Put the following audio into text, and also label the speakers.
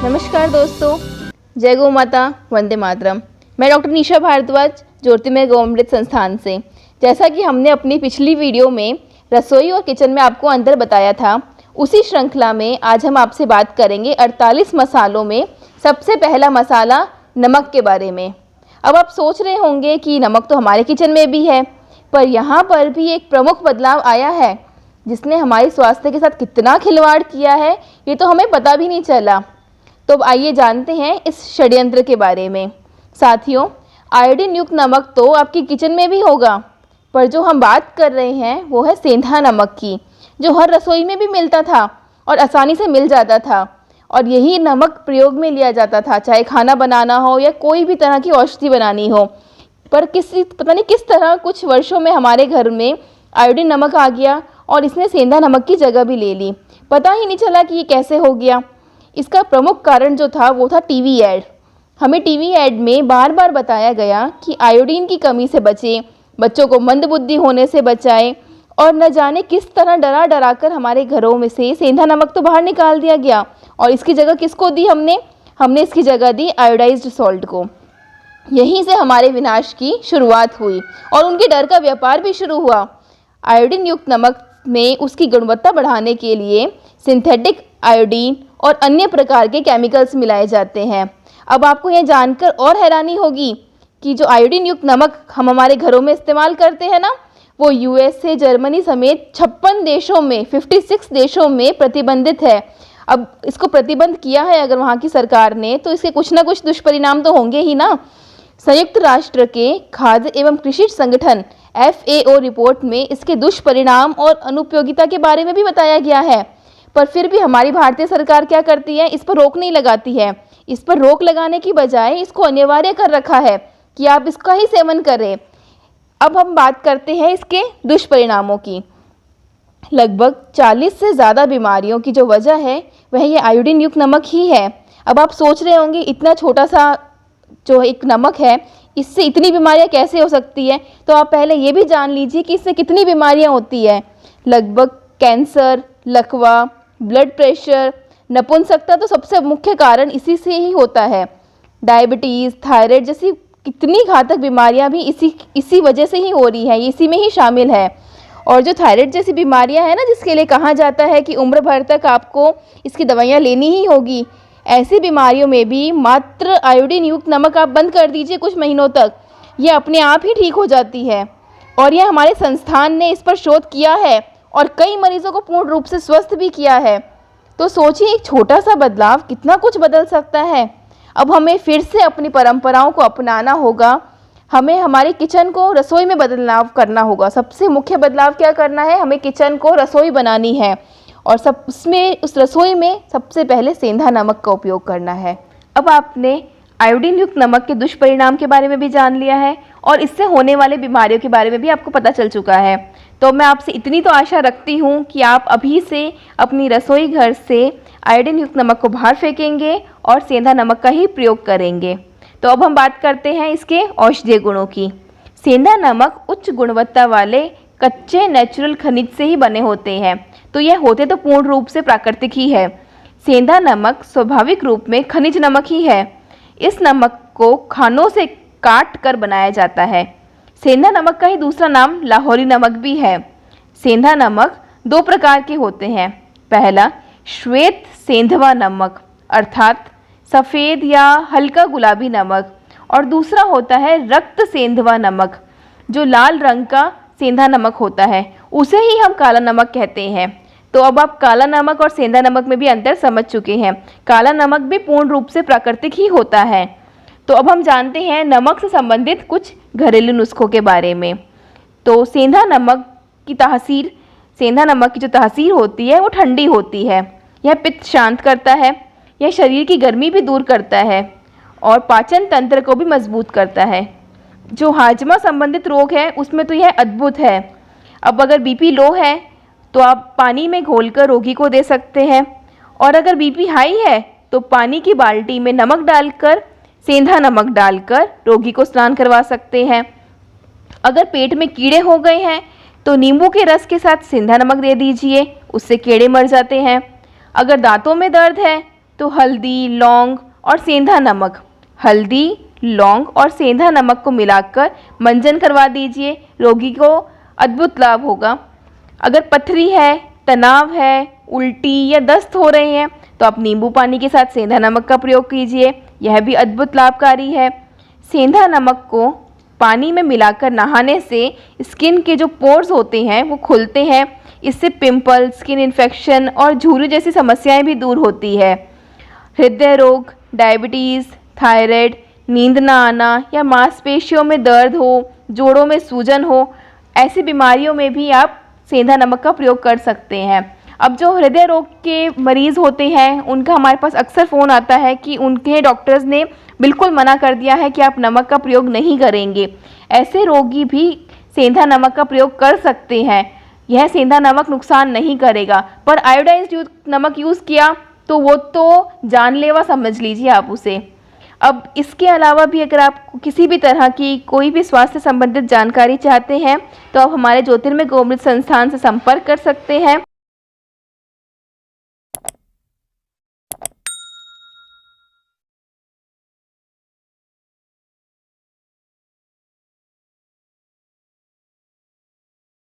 Speaker 1: नमस्कार दोस्तों, जय गौ माता, वंदे मातरम। मैं डॉक्टर निशा भारद्वाज, ज्योतिर्मय गौमृत संस्थान से। जैसा कि हमने अपनी पिछली वीडियो में रसोई और किचन में आपको अंतर बताया था, उसी श्रृंखला में आज हम आपसे बात करेंगे 48 मसालों में सबसे पहला मसाला नमक के बारे में। अब आप सोच रहे होंगे कि नमक तो हमारे किचन में भी है, पर यहाँ पर भी एक प्रमुख बदलाव आया है जिसने हमारे स्वास्थ्य के साथ कितना खिलवाड़ किया है ये तो हमें पता भी नहीं चला। तो अब आइए जानते हैं इस षड्यंत्र के बारे में। साथियों, आयोडीन युक्त नमक तो आपकी किचन में भी होगा, पर जो हम बात कर रहे हैं वो है सेंधा नमक की, जो हर रसोई में भी मिलता था और आसानी से मिल जाता था। और यही नमक प्रयोग में लिया जाता था, चाहे खाना बनाना हो या कोई भी तरह की औषधि बनानी हो। पर पता नहीं किस तरह कुछ वर्षों में हमारे घर में आयोडीन नमक आ गया और इसने सेंधा नमक की जगह भी ले ली। पता ही नहीं चला कि ये कैसे हो गया। इसका प्रमुख कारण जो था वो था टीवी ऐड। हमें टीवी ऐड में बार बार बताया गया कि आयोडीन की कमी से बचें, बच्चों को मंदबुद्धि होने से बचाएं, और न जाने किस तरह डरा डरा कर हमारे घरों में से सेंधा नमक तो बाहर निकाल दिया गया। और इसकी जगह किसको दी हमने इसकी जगह दी आयोडाइज्ड सॉल्ट को। यहीं से हमारे विनाश की शुरुआत हुई और उनके डर का व्यापार भी शुरू हुआ। आयोडीन युक्त नमक में उसकी गुणवत्ता बढ़ाने के लिए सिंथेटिक आयोडीन और अन्य प्रकार के केमिकल्स मिलाए जाते हैं। अब आपको यह जानकर और हैरानी होगी कि जो आयोडीन युक्त नमक हम हमारे घरों में इस्तेमाल करते हैं ना, वो यूएसए, जर्मनी समेत 56 देशों में 56 देशों में प्रतिबंधित है। अब इसको प्रतिबंध किया है अगर वहाँ की सरकार ने, तो इसके कुछ ना कुछ दुष्परिणाम तो होंगे ही ना। संयुक्त राष्ट्र के खाद्य एवं कृषि संगठन FAO रिपोर्ट में इसके दुष्परिणाम और अनुपयोगिता के बारे में भी बताया गया है। पर फिर भी हमारी भारतीय सरकार क्या करती है, इस पर रोक नहीं लगाती है। इस पर रोक लगाने की बजाय इसको अनिवार्य कर रखा है कि आप इसका ही सेवन करें। अब हम बात करते हैं इसके दुष्परिणामों की। लगभग 40 से ज़्यादा बीमारियों की जो वजह है वह ये आयोडीन युक्त नमक ही है। अब आप सोच रहे होंगे इतना छोटा सा जो एक नमक है, इससे इतनी बीमारियां कैसे हो सकती है। तो आप पहले ये भी जान लीजिए कि इससे कितनी बीमारियां होती है। लगभग कैंसर, लकवा, ब्लड प्रेशर, नपुंसकता तो सबसे मुख्य कारण इसी से ही होता है। डायबिटीज़, थायराइड जैसी कितनी घातक बीमारियां भी इसी वजह से ही हो रही है, इसी में ही शामिल है। और जो थायराइड जैसी बीमारियां हैं ना, जिसके लिए कहा जाता है कि उम्र भर तक आपको इसकी दवाइयाँ लेनी ही होगी, ऐसी बीमारियों में भी मात्र आयोडीन युक्त नमक आप बंद कर दीजिए कुछ महीनों तक, ये अपने आप ही ठीक हो जाती है। और यह हमारे संस्थान ने इस पर शोध किया है और कई मरीजों को पूर्ण रूप से स्वस्थ भी किया है। तो सोचिए एक छोटा सा बदलाव कितना कुछ बदल सकता है। अब हमें फिर से अपनी परंपराओं को अपनाना होगा। हमें हमारे किचन को रसोई में बदलाव करना होगा। सबसे मुख्य बदलाव क्या करना है, हमें किचन को रसोई बनानी है और उस रसोई में सबसे पहले सेंधा नमक का उपयोग करना है। अब आपने आयोडीन युक्त नमक के दुष्परिणाम के बारे में भी जान लिया है और इससे होने वाले बीमारियों के बारे में भी आपको पता चल चुका है। तो मैं आपसे इतनी तो आशा रखती हूँ कि आप अभी से अपनी रसोई घर से आयोडीन युक्त नमक को बाहर फेंकेंगे और सेंधा नमक का ही प्रयोग करेंगे। तो अब हम बात करते हैं इसके औषधीय गुणों की। सेंधा नमक उच्च गुणवत्ता वाले कच्चे नेचुरल खनिज से ही बने होते हैं, तो यह होते तो पूर्ण रूप से प्राकृतिक ही है। सेंधा नमक स्वाभाविक रूप में खनिज नमक ही है। इस नमक को खानों से काट कर बनाया जाता है। सेंधा नमक का ही दूसरा नाम लाहौरी नमक भी है। सेंधा नमक 2 प्रकार के होते हैं। पहला श्वेत सेंधवा नमक अर्थात सफ़ेद या हल्का गुलाबी नमक, और दूसरा होता है रक्त सेंधवा नमक जो लाल रंग का सेंधा नमक होता है, उसे ही हम काला नमक कहते हैं। तो अब आप काला नमक और सेंधा नमक में भी अंतर समझ चुके हैं। काला नमक भी पूर्ण रूप से प्राकृतिक ही होता है। तो अब हम जानते हैं नमक से संबंधित कुछ घरेलू नुस्खों के बारे में। तो सेंधा नमक की जो तासीर होती है वो ठंडी होती है। यह पित्त शांत करता है, यह शरीर की गर्मी भी दूर करता है और पाचन तंत्र को भी मजबूत करता है। जो हाजमा संबंधित रोग है उसमें तो यह अद्भुत है। अब अगर बीपी लो है तो आप पानी में घोलकर रोगी को दे सकते हैं, और अगर बीपी हाई है तो पानी की बाल्टी में नमक डालकर, सेंधा नमक डालकर रोगी को स्नान करवा सकते हैं। अगर पेट में कीड़े हो गए हैं तो नींबू के रस के साथ सेंधा नमक दे दीजिए, उससे कीड़े मर जाते हैं। अगर दांतों में दर्द है तो हल्दी, लौंग और सेंधा नमक, हल्दी, लौंग और सेंधा नमक को मिलाकर मंजन करवा दीजिए। रोगी को अद्भुत लाभ होगा। अगर पथरी है, तनाव है, उल्टी या दस्त हो रहे हैं तो आप नींबू पानी के साथ सेंधा नमक का प्रयोग कीजिए, यह भी अद्भुत लाभकारी है। सेंधा नमक को पानी में मिलाकर नहाने से स्किन के जो पोर्स होते हैं वो खुलते हैं। इससे पिंपल, स्किन इन्फेक्शन और झुर्री जैसी समस्याएं भी दूर होती है। हृदय रोग, डायबिटीज़, थायराइड, नींद ना आना या मांसपेशियों में दर्द हो, जोड़ों में सूजन हो, ऐसी बीमारियों में भी आप सेंधा नमक का प्रयोग कर सकते हैं। अब जो हृदय रोग के मरीज़ होते हैं उनका हमारे पास अक्सर फ़ोन आता है कि उनके डॉक्टर्स ने बिल्कुल मना कर दिया है कि आप नमक का प्रयोग नहीं करेंगे। ऐसे रोगी भी सेंधा नमक का प्रयोग कर सकते हैं। यह सेंधा नमक नुकसान नहीं करेगा, पर आयोडाइज्ड नमक यूज़ किया तो वो तो जानलेवा समझ लीजिए आप उसे। अब इसके अलावा भी अगर आप किसी भी तरह की कोई भी स्वास्थ्य संबंधित जानकारी चाहते हैं तो आप हमारे ज्योतिर्मय गोमृत संस्थान से संपर्क कर सकते हैं।